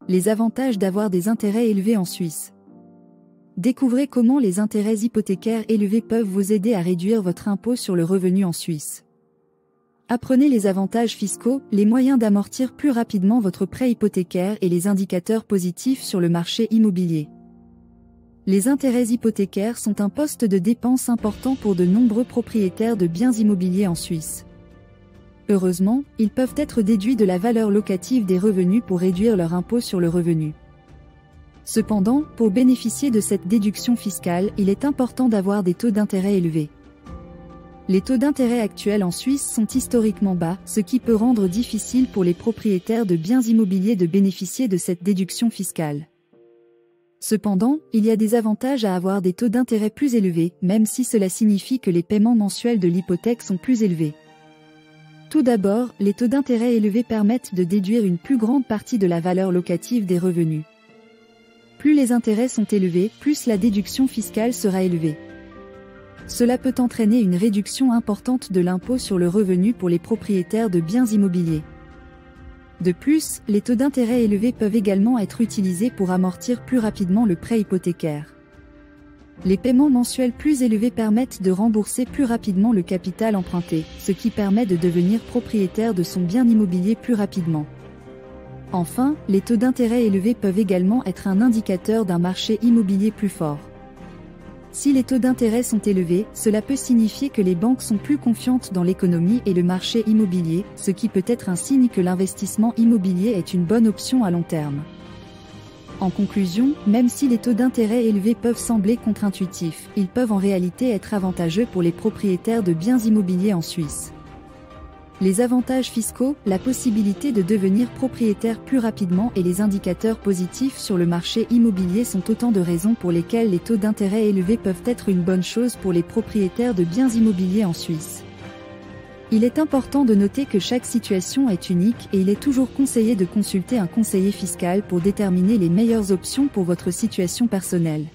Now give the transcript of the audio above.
Les avantages d'avoir des intérêts élevés en Suisse. Découvrez comment les intérêts hypothécaires élevés peuvent vous aider à réduire votre impôt sur le revenu en Suisse. Apprenez les avantages fiscaux, les moyens d'amortir plus rapidement votre prêt hypothécaire et les indicateurs positifs sur le marché immobilier. Les intérêts hypothécaires sont un poste de dépense important pour de nombreux propriétaires de biens immobiliers en Suisse. Heureusement, ils peuvent être déduits de la valeur locative des revenus pour réduire leur impôt sur le revenu. Cependant, pour bénéficier de cette déduction fiscale, il est important d'avoir des taux d'intérêt élevés. Les taux d'intérêt actuels en Suisse sont historiquement bas, ce qui peut rendre difficile pour les propriétaires de biens immobiliers de bénéficier de cette déduction fiscale. Cependant, il y a des avantages à avoir des taux d'intérêt plus élevés, même si cela signifie que les paiements mensuels de l'hypothèque sont plus élevés. Tout d'abord, les taux d'intérêt élevés permettent de déduire une plus grande partie de la valeur locative des revenus. Plus les intérêts sont élevés, plus la déduction fiscale sera élevée. Cela peut entraîner une réduction importante de l'impôt sur le revenu pour les propriétaires de biens immobiliers. De plus, les taux d'intérêt élevés peuvent également être utilisés pour amortir plus rapidement le prêt hypothécaire. Les paiements mensuels plus élevés permettent de rembourser plus rapidement le capital emprunté, ce qui permet de devenir propriétaire de son bien immobilier plus rapidement. Enfin, les taux d'intérêt élevés peuvent également être un indicateur d'un marché immobilier plus fort. Si les taux d'intérêt sont élevés, cela peut signifier que les banques sont plus confiantes dans l'économie et le marché immobilier, ce qui peut être un signe que l'investissement immobilier est une bonne option à long terme. En conclusion, même si les taux d'intérêt élevés peuvent sembler contre-intuitifs, ils peuvent en réalité être avantageux pour les propriétaires de biens immobiliers en Suisse. Les avantages fiscaux, la possibilité de devenir propriétaire plus rapidement et les indicateurs positifs sur le marché immobilier sont autant de raisons pour lesquelles les taux d'intérêt élevés peuvent être une bonne chose pour les propriétaires de biens immobiliers en Suisse. Il est important de noter que chaque situation est unique et il est toujours conseillé de consulter un conseiller fiscal pour déterminer les meilleures options pour votre situation personnelle.